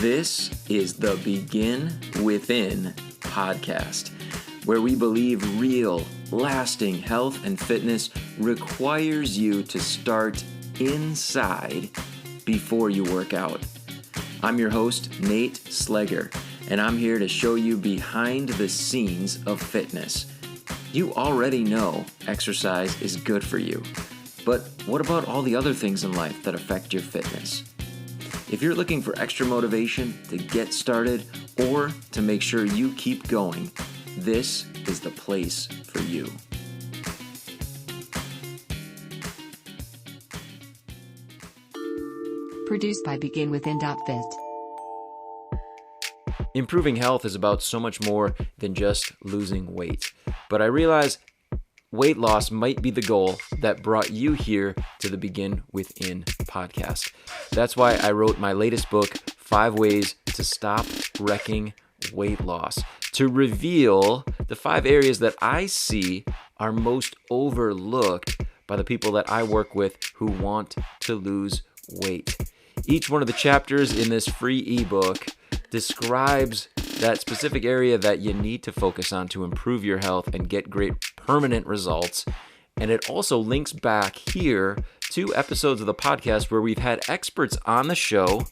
This is the Begin Within podcast, where we believe real, lasting health and fitness requires you to start inside before you work out. I'm your host, Nate Slegger, and I'm here to show you behind the scenes of fitness. You already know exercise is good for you, but what about all the other things in life that affect your fitness? If you're looking for extra motivation to get started or to make sure you keep going, this is the place for you. Produced by BeginWithin.fit. Improving health is about so much more than just losing weight. But I realize weight loss might be the goal that brought you here to the Begin Within podcast. That's why I wrote my latest book, 5 Ways to Stop Wrecking Weight Loss, to reveal the 5 areas that I see are most overlooked by the people that I work with who want to lose weight. Each one of the chapters in this free ebook describes that specific area that you need to focus on to improve your health and get great permanent results. And it also links back here to episodes of the podcast where we've had experts on the show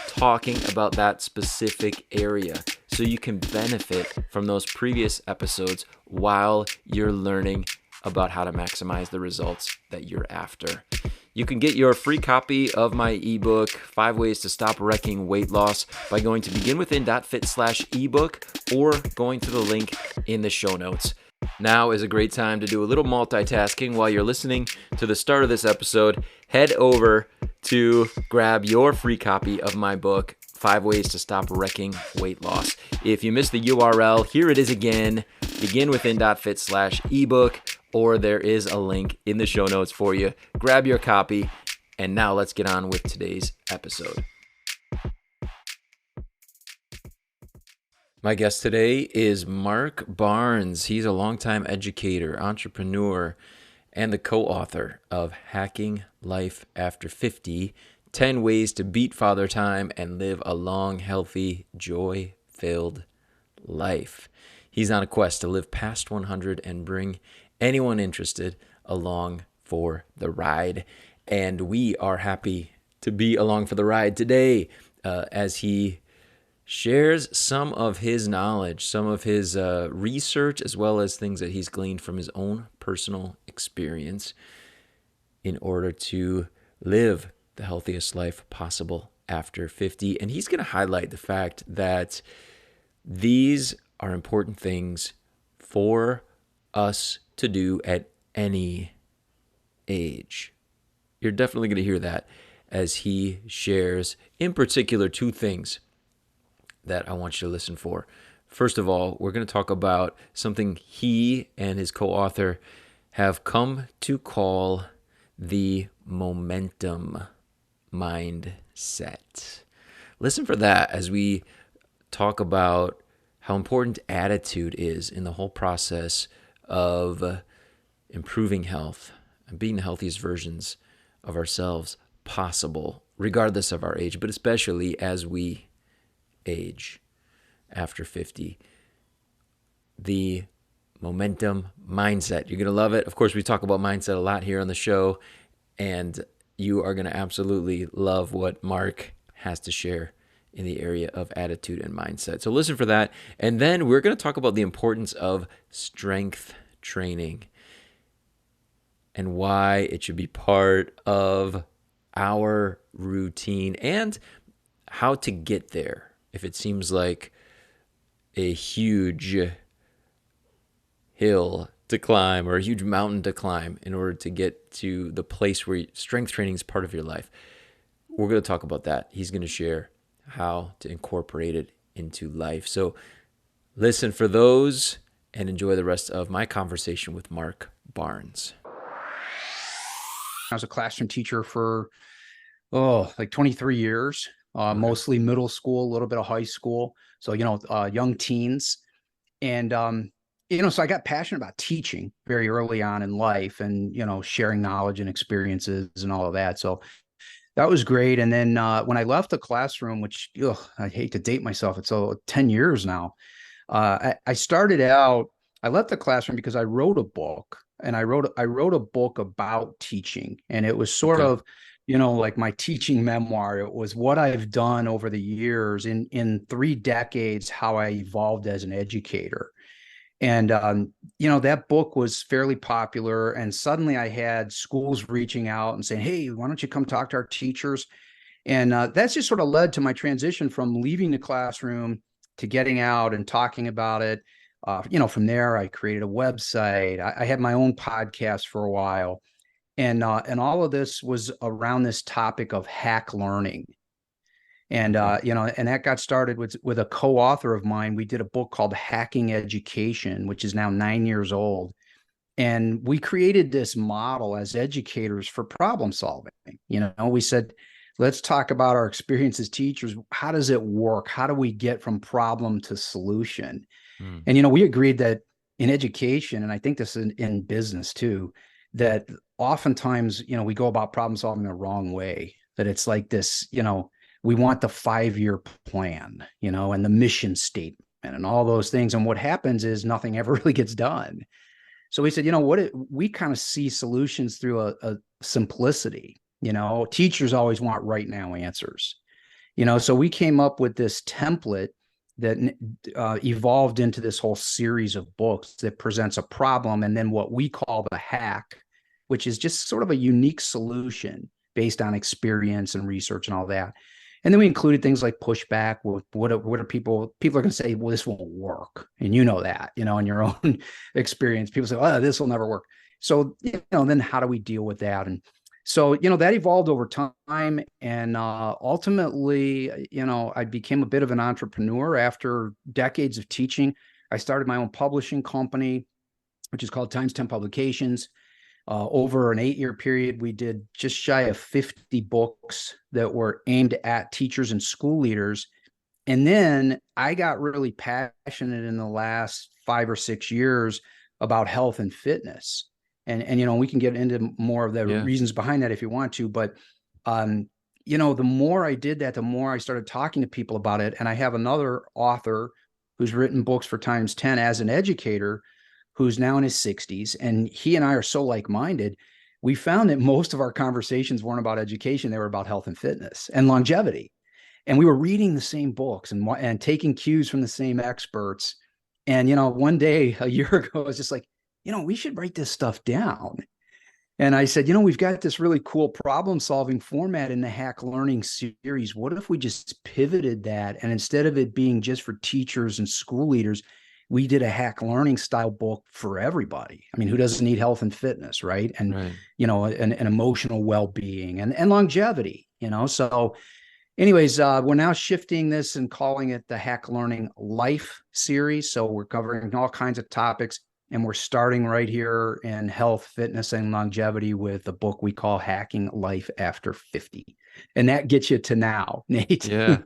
talking about that specific area. So you can benefit from those previous episodes while you're learning about how to maximize the results that you're after. You can get your free copy of my ebook, 5 Ways to Stop Wrecking Weight Loss, by going to beginwithin.fit/ebook or going to the link in the show notes. Now is a great time to do a little multitasking while you're listening to the start of this episode. Head over to grab your free copy of my book, 5 Ways to Stop Wrecking Weight Loss. If you missed the URL, here it is again, beginwithin.fit/ebook, or there is a link in the show notes for you. Grab your copy, and now let's get on with today's episode. My guest today is Mark Barnes. He's a longtime educator, entrepreneur, and the co-author of Hacking Life After 50, 10 Ways to Beat Father Time and Live a Long, Healthy, Joy-Filled Life. He's on a quest to live past 100 and bring anyone interested along for the ride. And we are happy to be along for the ride today as he shares some of his knowledge, some of his research, as well as things that he's gleaned from his own personal experience in order to live the healthiest life possible after 50. And he's going to highlight the fact that these are important things for us to do at any age. You're definitely going to hear that as he shares, in particular, 2 things that I want you to listen for. First of all, we're going to talk about something he and his co-author have come to call the momentum mindset. Listen for that as we talk about how important attitude is in the whole process of improving health and being the healthiest versions of ourselves possible, regardless of our age, but especially as we age after 50. The momentum mindset. You're going to love it. Of course, we talk about mindset a lot here on the show, and you are going to absolutely love what Mark has to share in the area of attitude and mindset. So listen for that. And then we're going to talk about the importance of strength training and why it should be part of our routine and how to get there if it seems like a huge hill to climb or a huge mountain to climb in order to get to the place where strength training is part of your life. We're going to talk about that. He's going to share how to incorporate it into life. So listen for those and enjoy the rest of my conversation with Mark Barnes. I was a classroom teacher for, like 23 years, mostly middle school, a little bit of high school. So, young teens. And, so I got passionate about teaching very early on in life and, sharing knowledge and experiences and all of that. So that was great. And then when I left the classroom, which I hate to date myself, it's 10 years now. I started out, I left the classroom because I wrote a book, and I wrote a book about teaching, and it was sort Okay. of, like my teaching memoir. It was what I've done over the years in 3 decades, how I evolved as an educator. And that book was fairly popular, and suddenly I had schools reaching out and saying, "Hey, why don't you come talk to our teachers?" And that's just sort of led to my transition from leaving the classroom to getting out and talking about it. From there, I created a website. I had my own podcast for a while, and all of this was around this topic of hack learning. And Okay. and that got started with a co-author of mine. We did a book called Hacking Education, which is now 9 years old. And we created this model as educators for problem solving. We said, let's talk about our experience as teachers. How does it work? How do we get from problem to solution? Mm. And, we agreed that in education, and I think this in business too, that oftentimes, we go about problem solving the wrong way, that it's like this, we want the 5-year plan, and the mission statement and all those things. And what happens is nothing ever really gets done. So we said, we kind of see solutions through a simplicity. Teachers always want right now answers. So we came up with this template that evolved into this whole series of books that presents a problem, and then what we call the hack, which is just sort of a unique solution based on experience and research and all that. And then we included things like pushback. What are people are going to say, well, this won't work. And that, in your own experience, people say, oh, this will never work. So, then how do we deal with that? And so, that evolved over time. And ultimately, I became a bit of an entrepreneur after decades of teaching. I started my own publishing company, which is called Times 10 Publications. Over an 8-year period, we did just shy of 50 books that were aimed at teachers and school leaders. And then I got really passionate in the last 5 or 6 years about health and fitness. And we can get into more of the Yeah. reasons behind that if you want to. But, the more I did that, the more I started talking to people about it. And I have another author who's written books for Times 10 as an educator, who's now in his 60s, and he and I are so like-minded. We found that most of our conversations weren't about education. They were about health and fitness and longevity. And we were reading the same books and taking cues from the same experts. And, one day a year ago, I was just like, we should write this stuff down. And I said, we've got this really cool problem solving format in the Hack Learning series. What if we just pivoted that? And instead of it being just for teachers and school leaders, we did a Hack Learning style book for everybody. I mean, who doesn't need health and fitness, right? And, Right. and emotional well-being and longevity, So anyways, we're now shifting this and calling it the Hack Learning Life series. So we're covering all kinds of topics. And we're starting right here in health, fitness, and longevity with a book we call Hacking Life After 50. And that gets you to now, Nate. Yeah.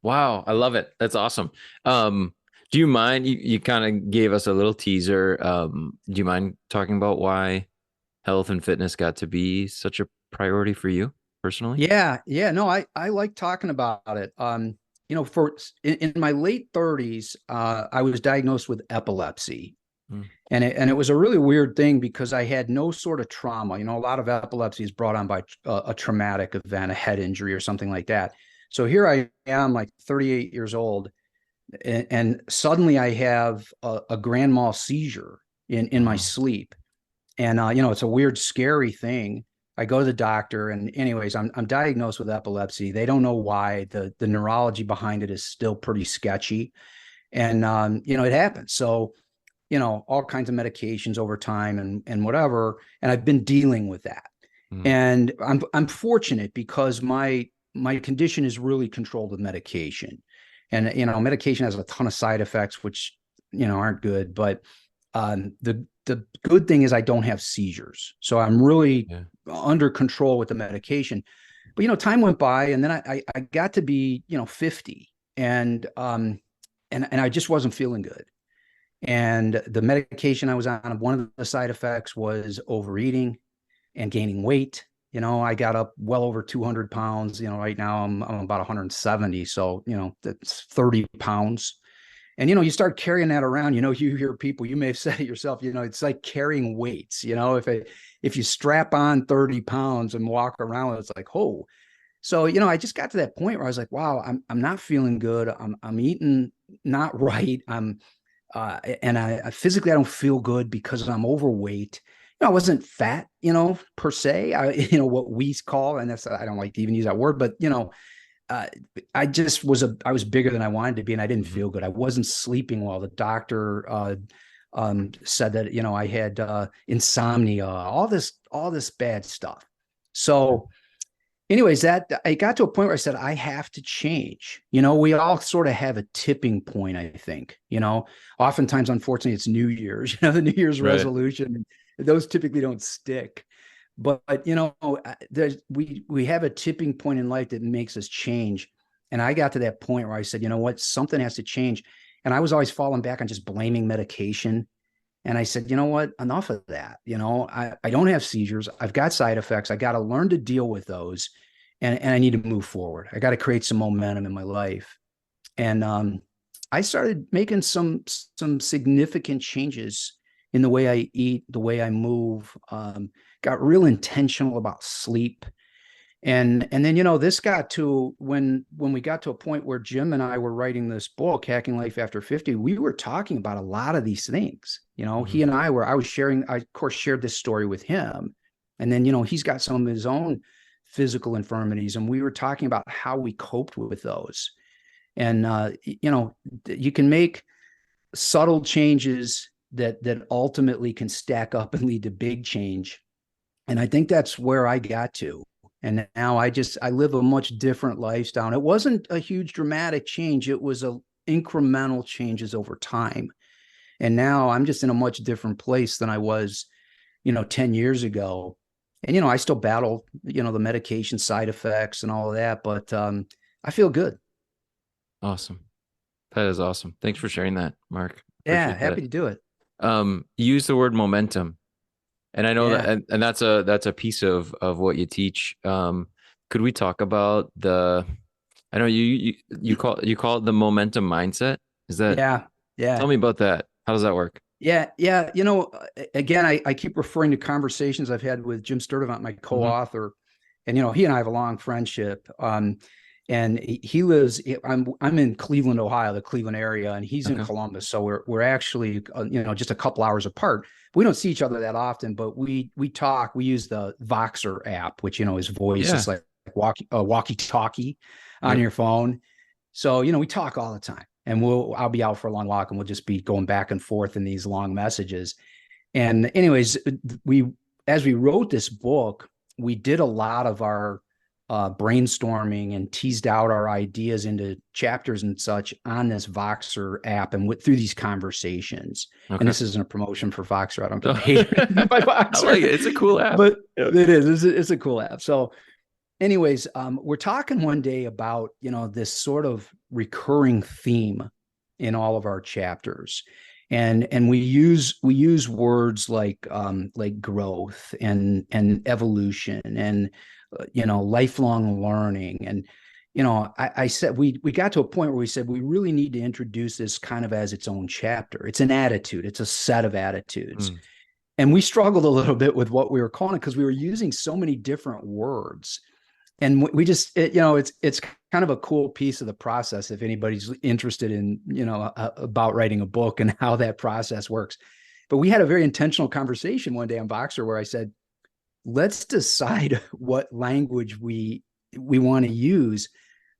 Wow. I love it. That's awesome. Do you mind? You kind of gave us a little teaser. Do you mind talking about why health and fitness got to be such a priority for you personally? Yeah. No, I like talking about it. In my late 30s, I was diagnosed with epilepsy. Mm. And it was a really weird thing because I had no sort of trauma. A lot of epilepsy is brought on by a traumatic event, a head injury or something like that. So here I am, like 38 years old, and suddenly I have a grand mal seizure in my Oh, sleep. And it's a weird, scary thing. I go to the doctor, and anyways, I'm diagnosed with epilepsy. They don't know why. The neurology behind it is still pretty sketchy, and it happens. So all kinds of medications over time and whatever. And I've been dealing with that. mm. And I'm fortunate because my condition is really controlled with medication. And medication has a ton of side effects, which aren't good. But the good thing is I don't have seizures, so I'm really Yeah. under control with the medication. But time went by, and then I got to be 50, and I just wasn't feeling good. And the medication I was on, one of the side effects was overeating and gaining weight. I got up well over 200 pounds. Right now I'm about 170. So, that's 30 pounds. And, you start carrying that around, you hear people, you may have said it yourself, it's like carrying weights, if you strap on 30 pounds and walk around, it's like, oh. So, I just got to that point where I was like, wow, I'm not feeling good. I'm eating not right. And I physically, I don't feel good because I'm overweight. I wasn't fat, per se, what we call, and I don't like to even use that word, but, uh, I was bigger than I wanted to be, and I didn't Mm-hmm. feel good. I wasn't sleeping well. The doctor, said that, I had, insomnia, all this bad stuff. So, anyways, that I got to a point where I said, I have to change. We all sort of have a tipping point, I think. Oftentimes, unfortunately, it's New Year's, the New Year's Right. resolution. Those typically don't stick. But we have a tipping point in life that makes us change. And I got to that point where I said, you know what, something has to change. And I was always falling back on just blaming medication. And I said, you know what, enough of that. I don't have seizures. I've got side effects. I got to learn to deal with those. And I need to move forward. I got to create some momentum in my life. And I started making some significant changes in the way I eat, the way I move. Got real intentional about sleep, and then this got to when we got to a point where Jim and I were writing this book, Hacking Life After 50. We were talking about a lot of these things. Mm-hmm. He and I was sharing. I of course shared this story with him, and then he's got some of his own physical infirmities, and we were talking about how we coped with those. And you can make subtle changes that ultimately can stack up and lead to big change. And I think that's where I got to. And now I live a much different lifestyle. It wasn't a huge dramatic change. It was a incremental changes over time. And now I'm just in a much different place than I was, 10 years ago. And, I still battle, the medication side effects and all of that, but I feel good. Awesome. That is awesome. Thanks for sharing that, Mark. Yeah, Appreciate happy that. to do it. You use the word momentum, and I know that, Yeah. and that's a piece of what you teach. Could we talk about the? I know you call it the momentum mindset. Is that? Yeah. Tell Yeah. me about that. How does that work? Yeah, yeah. Again, I keep referring to conversations I've had with Jim Sturdivant, my Hmm. co-author, and he and I have a long friendship. And he lives. I'm in Cleveland, Ohio, the Cleveland area, and he's in Okay. Columbus. So we're actually just a couple hours apart. We don't see each other that often, but we talk. We use the Voxer app, which is voice. Yeah. It's like walkie talkie on Yep. your phone. So, we talk all the time, and I'll be out for a long walk and we'll just be going back and forth in these long messages. And anyways, as we wrote this book, we did a lot of our brainstorming and teased out our ideas into chapters and such on this Voxer app and through these conversations. And Okay. this isn't a promotion for Voxer. I don't get paid by I like Voxer, it. It's a cool app. but Yep. it is. It's a cool app. So anyways, we're talking one day about this sort of recurring theme in all of our chapters, and we use words like growth and evolution and lifelong learning. And I said we got to a point where we said we really need to introduce this kind of as its own chapter. It's an attitude. It's a set of attitudes. Mm. And we struggled a little bit with what we were calling it because we were using so many different words. And we just it's kind of a cool piece of the process if anybody's interested in about writing a book and how that process works. But we had a very intentional conversation one day on Voxer where I said, let's decide what language we want to use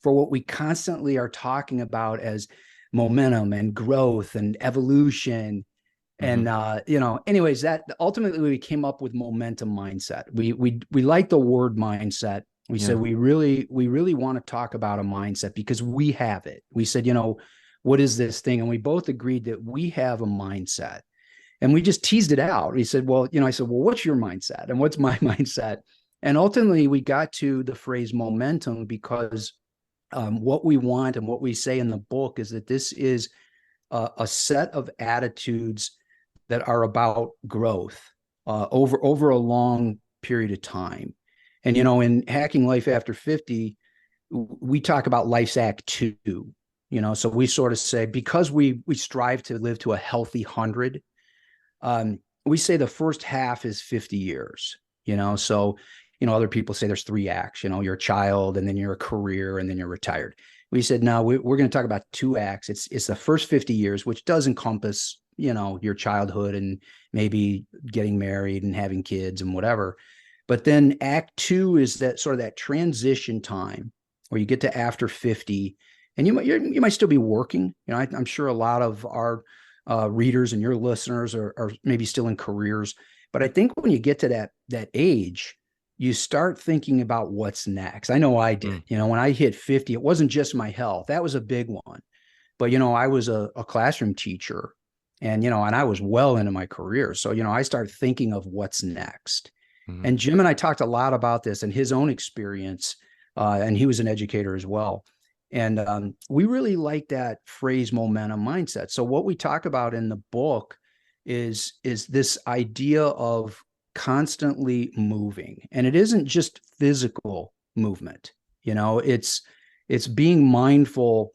for what we constantly are talking about as momentum and growth and evolution. Hmm. And anyways, that ultimately we came up with momentum mindset. We like the word mindset. We Yeah. said we really want to talk about a mindset because we have it. We said, what is this thing? And we both agreed that we have a mindset. And we just teased it out. He said, well, I said, well, what's your mindset? And what's my mindset? And ultimately we got to the phrase momentum because what we want and what we say in the book is that this is a set of attitudes that are about growth over a long period of time. And, in Hacking Life After 50, we talk about life's act 2, so we sort of say, because we strive to live to a healthy 100, we say the first half is 50 years, so, other people say there's 3 acts, you're a child, and then you're a career, and then you're retired. We said, no, we're going to talk about 2 acts. It's the first 50 years, which does encompass, your childhood and maybe getting married and having kids and whatever. But then act 2 is that sort of that transition time where you get to after 50, and you might still be working. I'm sure a lot of our readers and your listeners are maybe still in careers. But I think when you get to that age, you start thinking about what's next. I know I did. When I hit 50, it wasn't just my health. That was a big one. But, I was a classroom teacher, and I was well into my career. So, I started thinking of what's next. Mm-hmm. And Jim and I talked a lot about this and his own experience, and he was an educator as well. And we really like that phrase, momentum mindset. So what we talk about in the book is this idea of constantly moving. And it isn't just physical movement. It's being mindful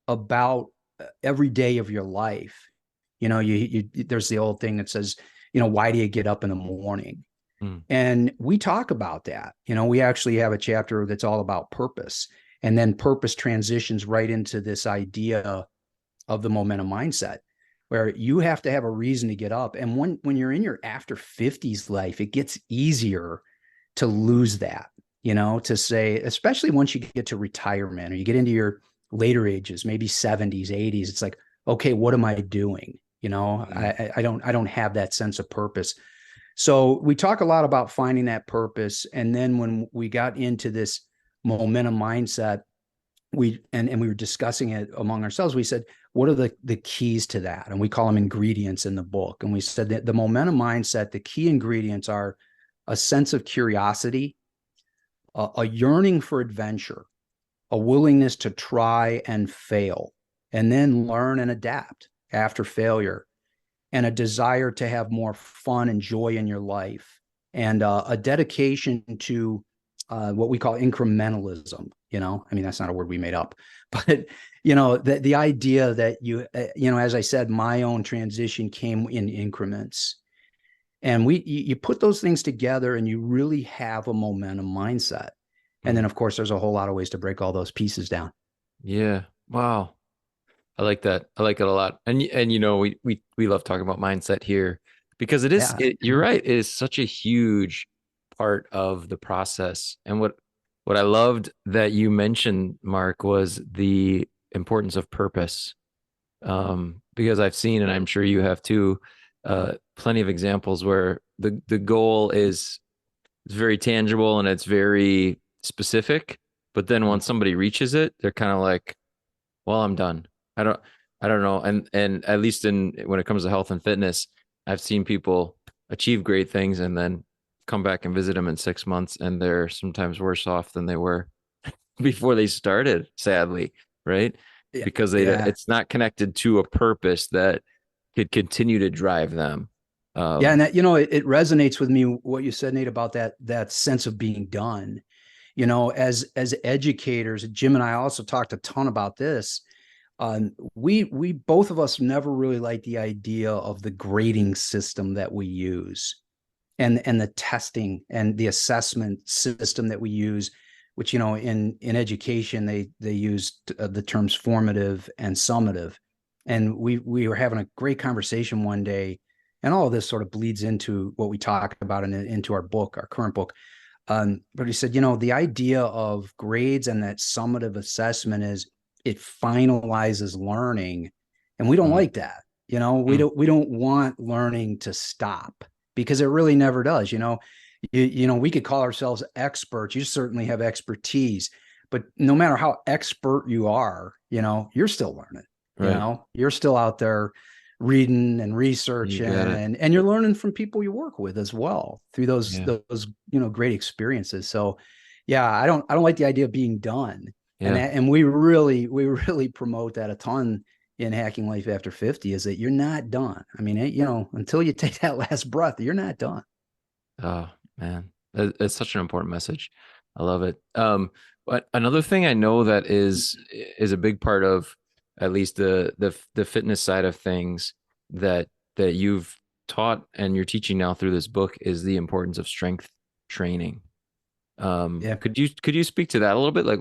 about every day of your life. There's the old thing that says, why do you get up in the morning? And we talk about that. We actually have a chapter that's all about purpose. And then purpose transitions right into this idea of the momentum mindset, where you have to have a reason to get up. And when you're in your after 50s life, it gets easier to lose that, to say, especially once you get to retirement or you get into your later ages, maybe 70s, 80s, it's like, okay, what am I doing? I don't have that sense of purpose. So we talk a lot about finding that purpose. And then when we got into this momentum mindset, we were discussing it among ourselves. We said, what are the keys to that? And we call them ingredients in the book. And we said that the momentum mindset, the key ingredients are a sense of curiosity, a yearning for adventure, a willingness to try and fail, and then learn and adapt after failure, and a desire to have more fun and joy in your life, and a dedication to what we call incrementalism. That's not a word we made up, but the idea that as I said, my own transition came in increments, and you put those things together and you really have a momentum mindset. And then of course there's a whole lot of ways to break all those pieces down. Yeah. Wow. I like that. I like it a lot. And we love talking about mindset here because you're right. It is such a huge part of the process. And what I loved that you mentioned, Mark, was the importance of purpose. Because I've seen, and I'm sure you have too, plenty of examples where the goal is very tangible and it's very specific. But then once somebody reaches it, they're kind of like, well, I'm done. I don't know. And at least when it comes to health and fitness, I've seen people achieve great things and then come back and visit them in 6 months, and they're sometimes worse off than they were before they started, sadly, right? Because it's not connected to a purpose that could continue to drive them. And that, it resonates with me what you said, Nate, about that sense of being done. As educators, Jim and I also talked a ton about this. We both of us never really liked the idea of the grading system that we use, and the testing and the assessment system that we use, which in education they use the terms formative and summative. And we were having a great conversation one day, and all of this sort of bleeds into what we talk about into our book, our current book. But he said, the idea of grades and that summative assessment is it finalizes learning, and we don't like that. We don't want learning to stop, because it really never does. We could call ourselves experts. You certainly have expertise, but no matter how expert you are, you're still learning. Right. You're still out there reading and researching, and you're learning from people you work with as well through those great experiences. So yeah, I don't like the idea of being done. And we really promote that a ton in Hacking Life After 50, is that you're not done. Until you take that last breath, you're not done. Oh man. It's such an important message. I love it. But another thing I know that is a big part of at least the fitness side of things that you've taught and you're teaching now through this book is the importance of strength training. Yeah. Could you speak to that a little bit? Like,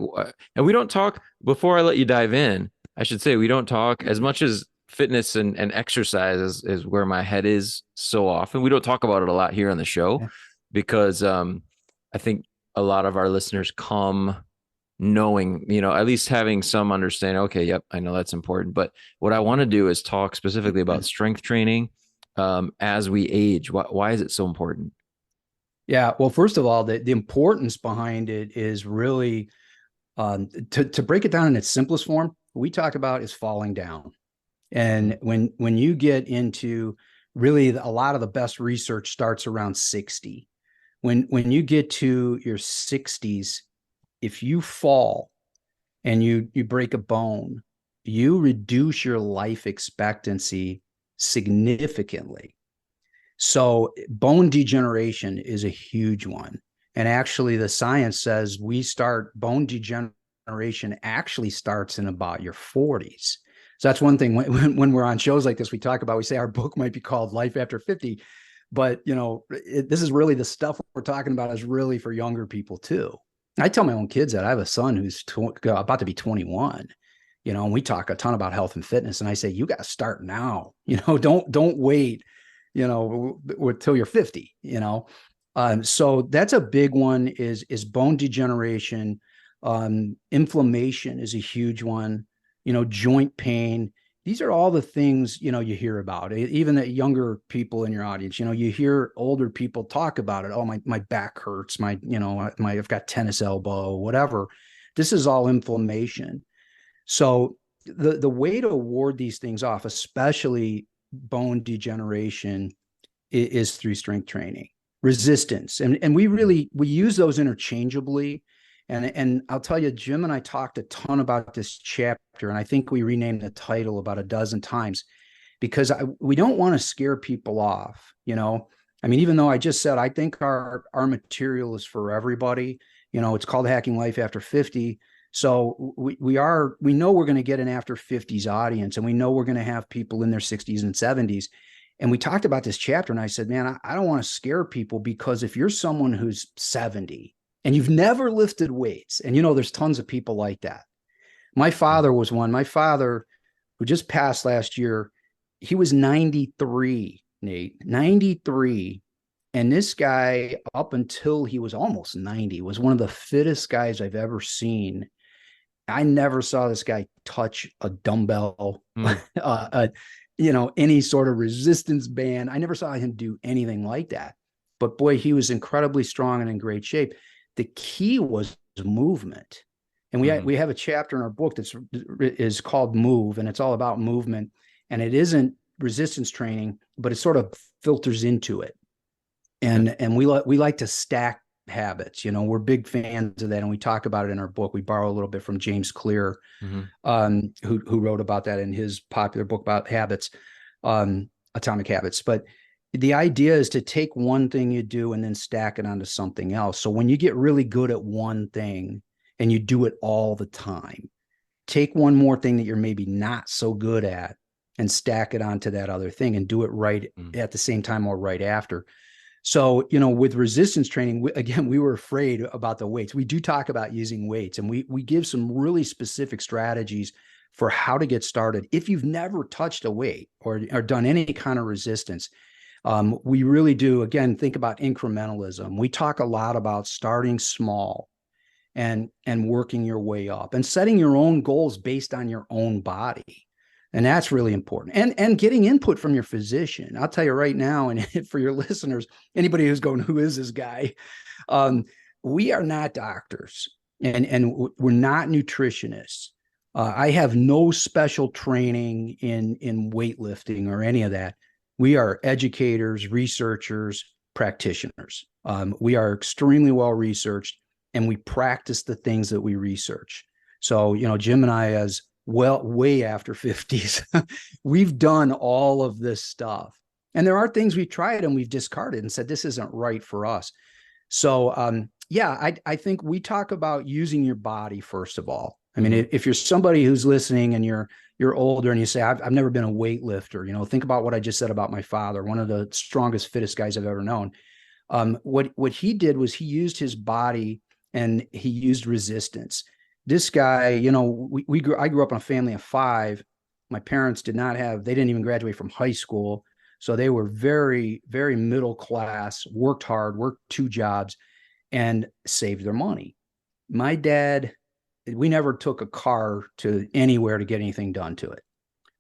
and we don't talk before I let you dive in. I should say we don't talk as much as fitness and exercise is where my head is so often. We don't talk about it a lot here on the show Yeah. because I think a lot of our listeners come knowing, at least having some understanding. Okay, yep, I know that's important. But what I want to do is talk specifically about strength training as we age. Why is it so important? Yeah. Well, first of all, the importance behind it is really to break it down in its simplest form, what we talk about is falling down. And when you get into really a lot of the best research starts around 60. When you get to your 60s, if you fall and you break a bone, you reduce your life expectancy significantly. So bone degeneration is a huge one. And actually, the science says bone degeneration actually starts in about your 40s. So that's one thing when we're on shows like this, we talk about, we say our book might be called Life After 50, but this is really the stuff we're talking about is really for younger people too. I tell my own kids that I have a son who's about to be 21, and we talk a ton about health and fitness. And I say, you got to start now, don't wait till you're 50. So that's a big one is bone degeneration. Inflammation is a huge one, joint pain. These are all the things, you hear about. Even the younger people in your audience, you hear older people talk about it. Oh, my back hurts. I've got tennis elbow, whatever. This is all inflammation. So the way to ward these things off, especially bone degeneration, is through strength training, resistance. And we use those interchangeably. And I'll tell you, Jim and I talked a ton about this chapter, and I think we renamed the title about a dozen times because we don't want to scare people off. I mean, even though I just said I think our material is for everybody. It's called Hacking Life After 50. So we know we're going to get an after 50s audience, and we know we're going to have people in their 60s and 70s. And we talked about this chapter, and I said, man, I don't want to scare people, because if you're someone who's 70 and you've never lifted weights, and there's tons of people like that. My father was one. My father, who just passed last year, he was 93, Nate, 93. And this guy, up until he was almost 90, was one of the fittest guys I've ever seen. I never saw this guy touch a dumbbell, any sort of resistance band. I never saw him do anything like that. But boy, he was incredibly strong and in great shape. The key was movement. And we have a chapter in our book is called Move, and it's all about movement. And it isn't resistance training, but it sort of filters into it. And we like to stack habits. We're big fans of that, and we talk about it in our book. We borrow a little bit from James Clear, who wrote about that in his popular book about habits, Atomic Habits. But the idea is to take one thing you do and then stack it onto something else. So when you get really good at one thing and you do it all the time, take one more thing that you're maybe not so good at and stack it onto that other thing and do it right at the same time or right after. So, with resistance training, we were afraid about the weights. We do talk about using weights, and we give some really specific strategies for how to get started. If you've never touched a weight or done any kind of resistance, we really do, again, think about incrementalism. We talk a lot about starting small and working your way up and setting your own goals based on your own body. And that's really important. And getting input from your physician. I'll tell you right now, and for your listeners, anybody who's going, who is this guy? We are not doctors, and we're not nutritionists. I have no special training in weightlifting or any of that. We are educators, researchers, practitioners. We are extremely well researched, and we practice the things that we research. So, Jim and I, as well, way after 50s, we've done all of this stuff. And there are things we've tried and we've discarded and said, this isn't right for us. So, yeah, I think we talk about using your body first of all. I mean, Hmm. if you're somebody who's listening and you're older and you say, I've never been a weightlifter, think about what I just said about my father, one of the strongest, fittest guys I've ever known. What he did was he used his body and he used resistance. This guy, I grew up in a family of five. My parents they didn't even graduate from high school. So they were very, very middle class, worked hard, worked two jobs, and saved their money. My dad, we never took a car to anywhere to get anything done to it.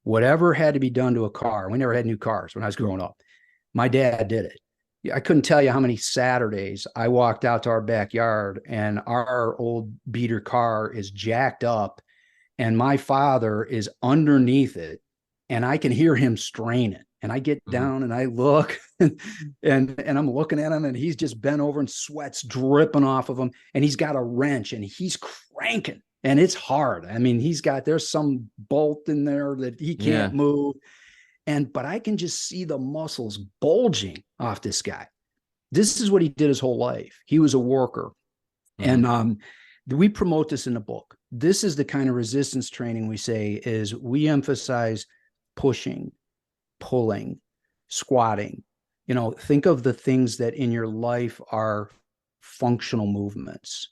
Whatever had to be done to a car, we never had new cars when I was growing up. My dad did it. I couldn't tell you how many Saturdays I walked out to our backyard and our old beater car is jacked up and my father is underneath it and I can hear him strain it. And I get Hmm. down and I look and I'm looking at him and he's just bent over and sweat's dripping off of him. And he's got a wrench and he's cranking and it's hard. I mean, there's some bolt in there that he Yeah. can't move. But I can just see the muscles bulging off this guy. This is what he did his whole life. He was a worker. Hmm. And we promote this in the book. This is the kind of resistance training we say is we emphasize pushing, pulling, squatting. Think of the things that in your life are functional movements,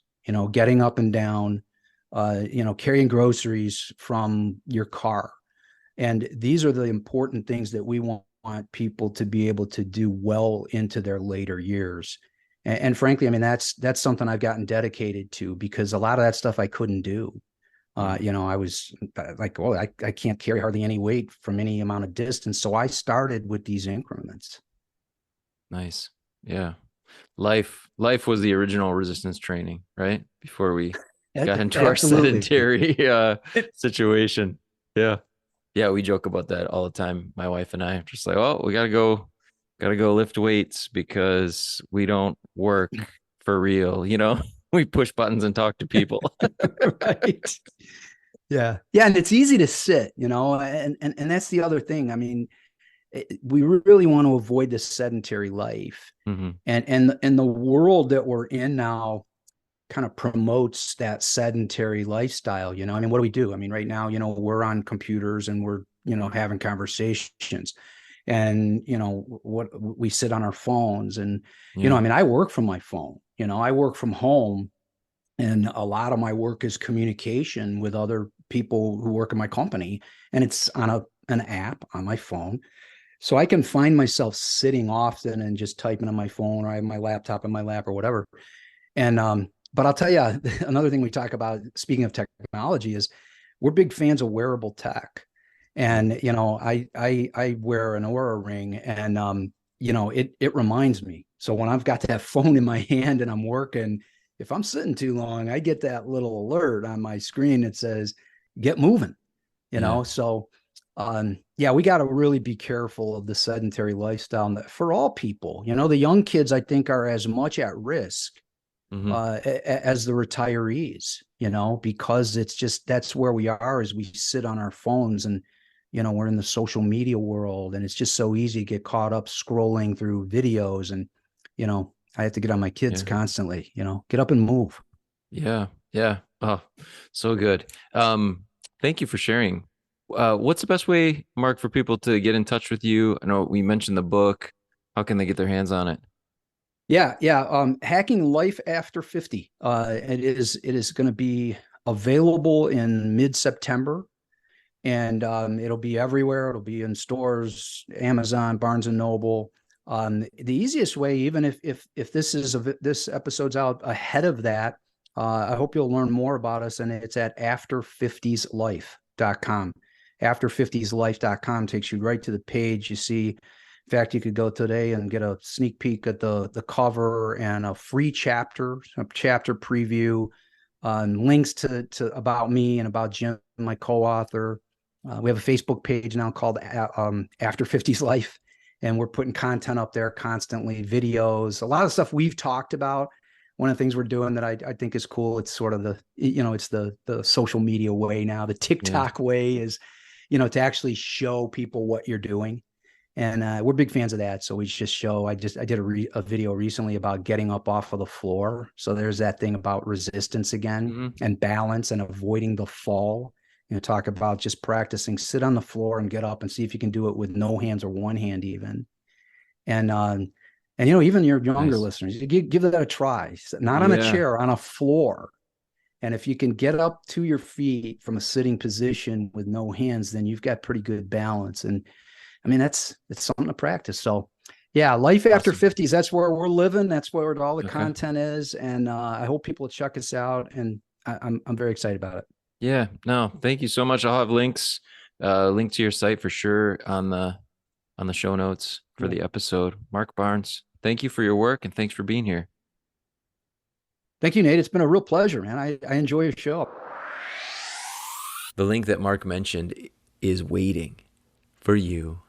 getting up and down, carrying groceries from your car. And these are the important things that we want people to be able to do well into their later years. And frankly, I mean, that's something I've gotten dedicated to because a lot of that stuff I couldn't do. Hmm. I was like, oh, I can't carry hardly any weight from any amount of distance. So I started with these increments. Nice. Yeah. Life was the original resistance training, right? Before we got into our Absolutely. sedentary situation. Yeah. Yeah, we joke about that all the time. My wife and I just like, oh, we gotta go lift weights because we don't work for real, you know? We push buttons and talk to people. Right. Yeah. Yeah. And it's easy to sit, and that's the other thing. I mean, we really want to avoid this sedentary life. Hmm. And the world that we're in now kind of promotes that sedentary lifestyle. I mean, what do we do? I mean, right now, we're on computers and we're, having conversations and, what we sit on our phones and, Yeah. I mean, I work from my phone, I work from home and a lot of my work is communication with other people who work in my company and it's on an app on my phone. So I can find myself sitting often and just typing on my phone or I have my laptop in my lap or whatever. But I'll tell you another thing we talk about, speaking of technology, is we're big fans of wearable tech. And I wear an Aura ring, and it reminds me. So when I've got that phone in my hand and I'm working, if I'm sitting too long, I get that little alert on my screen that says, "Get moving." Yeah. So yeah, we got to really be careful of the sedentary lifestyle for all people. The young kids I think are as much at risk Hmm. as the retirees, because it's just that's where we are as we sit on our phones and we're in the social media world and it's just so easy to get caught up scrolling through videos and I have to get on my kids Yeah. constantly, get up and move. Yeah. Yeah. Oh, so good. Thank you for sharing. What's the best way, Mark, for people to get in touch with you? I know we mentioned the book. How can they get their hands on it? Yeah. Hacking Life After 50. It is going to be available in mid-September and it'll be everywhere. It'll be in stores, Amazon, Barnes and Noble. The easiest way, even if this episode's out ahead of that, I hope you'll learn more about us, and it's at after50slife.com. After50slife.com takes you right to the page. You see, in fact, you could go today and get a sneak peek at the cover and a free a chapter preview, links to about me and about Jim, my co-author. We have a Facebook page now called After 50s Life, and we're putting content up there constantly, videos, a lot of stuff we've talked about. One of the things we're doing that I think is cool, it's sort of it's the social media way now. The Yeah. TikTok way is, to actually show people what you're doing. And we're big fans of that. So we just show. I did a video recently about getting up off of the floor. So there's that thing about resistance again Hmm. and balance and avoiding the fall. Talk about just practicing, sit on the floor and get up and see if you can do it with no hands or one hand even. And even your younger Nice. listeners, give that a try. Not on a Yeah. chair, on a floor. And if you can get up to your feet from a sitting position with no hands, then you've got pretty good balance. And I mean, it's something to practice. So yeah, life after Awesome. 50s, that's where we're living. That's where all the Okay. content is. And I hope people check us out. And I'm very excited about it. Yeah. No, thank you so much. I'll have link to your site for sure on the show notes for Yeah. the episode. Mark Barnes, thank you for your work and thanks for being here. Thank you, Nate. It's been a real pleasure, man. I enjoy your show. The link that Mark mentioned is waiting for you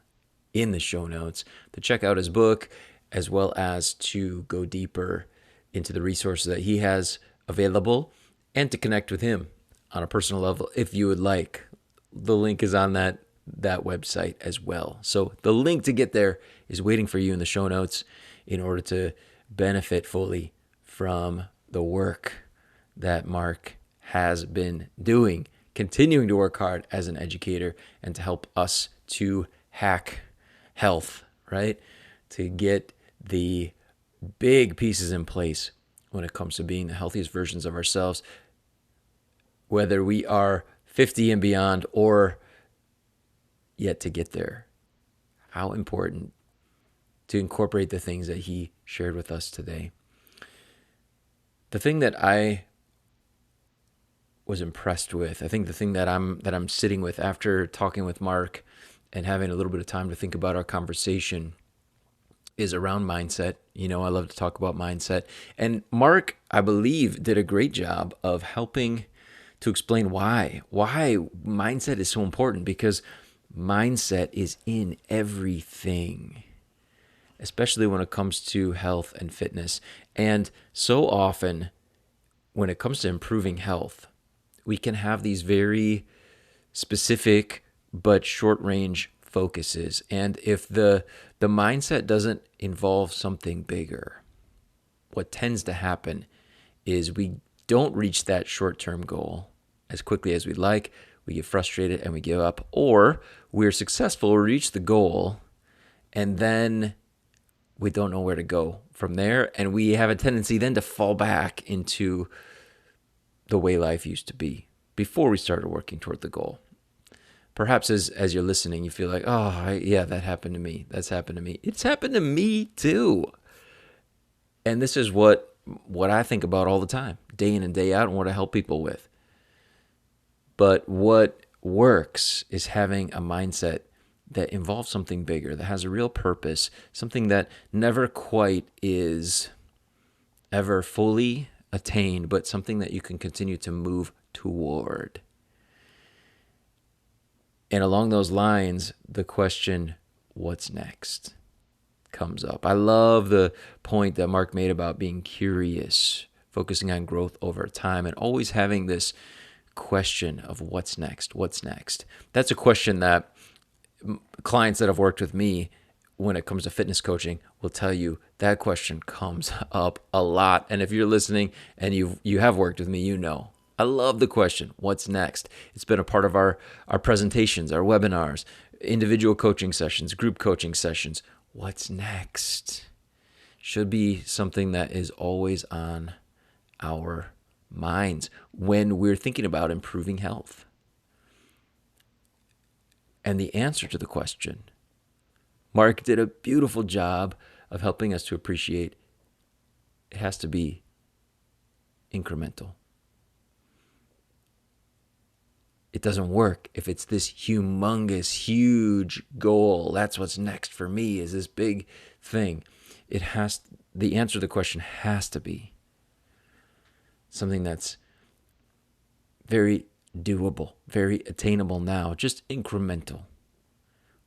in the show notes to check out his book, as well as to go deeper into the resources that he has available and to connect with him on a personal level if you would like. The link is on that website as well. So the link to get there is waiting for you in the show notes in order to benefit fully from the work that Mark has been doing, continuing to work hard as an educator and to help us to hack health, right? To get the big pieces in place when it comes to being the healthiest versions of ourselves, whether we are 50 and beyond or yet to get there. How important to incorporate the things that he shared with us today. The thing that I was impressed with, I think the thing that I'm sitting with after talking with Mark and having a little bit of time to think about our conversation is around mindset. I love to talk about mindset. And Mark, I believe, did a great job of helping to explain why mindset is so important, because mindset is in everything, especially when it comes to health and fitness. And so often when it comes to improving health, we can have these very specific but short range focuses. And if the mindset doesn't involve something bigger, what tends to happen is we don't reach that short-term goal as quickly as we'd like. We get frustrated and we give up, or we're successful, we reach the goal, and then we don't know where to go from there. And we have a tendency then to fall back into the way life used to be before we started working toward the goal. Perhaps as you're listening, you feel like, yeah, that happened to me. That's happened to me. It's happened to me too. And this is what I think about all the time, day in and day out, and what I help people with. But what works is having a mindset that involves something bigger, that has a real purpose, something that never quite is ever fully attained, but something that you can continue to move toward. And along those lines, the question, what's next, comes up. I love the point that Mark made about being curious, focusing on growth over time, and always having this question of what's next, what's next. That's a question that clients that have worked with me when it comes to fitness coaching will tell you that question comes up a lot. And if you're listening and you have worked with me, I love the question, what's next? It's been a part of our presentations, our webinars, individual coaching sessions, group coaching sessions. What's next? Should be something that is always on our minds when we're thinking about improving health. And the answer to the question, Mark did a beautiful job of helping us to appreciate, it has to be incremental. It doesn't work if it's this humongous, huge goal. That's what's next for me, is this big thing. The answer to the question has to be something that's very doable, very attainable now, just incremental.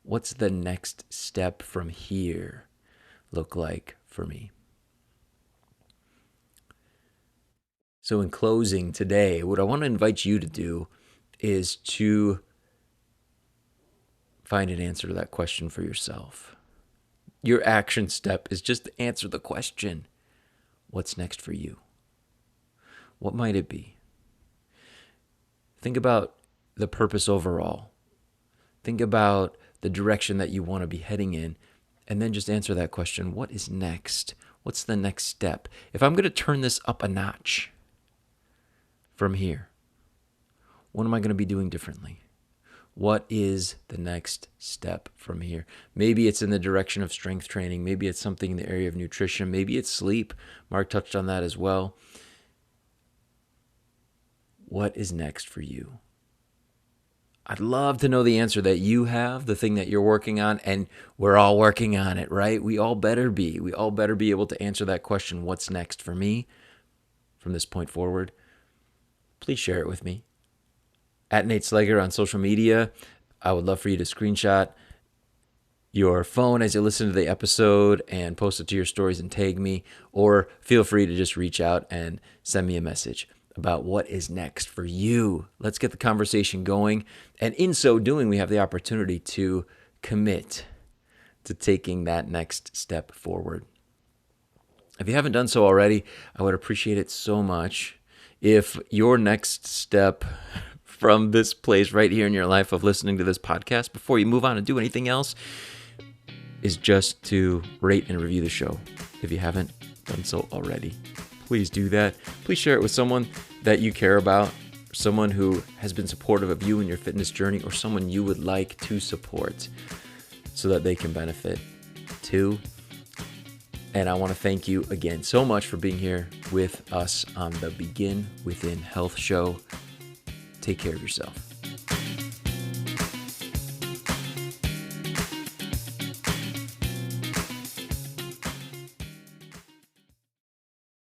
What's the next step from here look like for me? So in closing today, what I want to invite you to do is to find an answer to that question for yourself. Your action step is just to answer the question. What's next for you? What might it be? Think about the purpose overall. Think about the direction that you want to be heading in, and then just answer that question. What is next? What's the next step? If I'm going to turn this up a notch from here, what am I going to be doing differently? What is the next step from here? Maybe it's in the direction of strength training. Maybe it's something in the area of nutrition. Maybe it's sleep. Mark touched on that as well. What is next for you? I'd love to know the answer that you have, the thing that you're working on, and we're all working on it, right? We all better be. We all better be able to answer that question, what's next for me from this point forward? Please share it with me. At Nate Slager on social media. I would love for you to screenshot your phone as you listen to the episode and post it to your stories and tag me, or feel free to just reach out and send me a message about what is next for you. Let's get the conversation going. And in so doing, we have the opportunity to commit to taking that next step forward. If you haven't done so already, I would appreciate it so much if your next step from this place right here in your life of listening to this podcast, before you move on and do anything else, is just to rate and review the show. If you haven't done so already, please do that. Please share it with someone that you care about, someone who has been supportive of you in your fitness journey, or someone you would like to support so that they can benefit too. And I want to thank you again so much for being here with us on the Begin Within Health Show. Take care of yourself.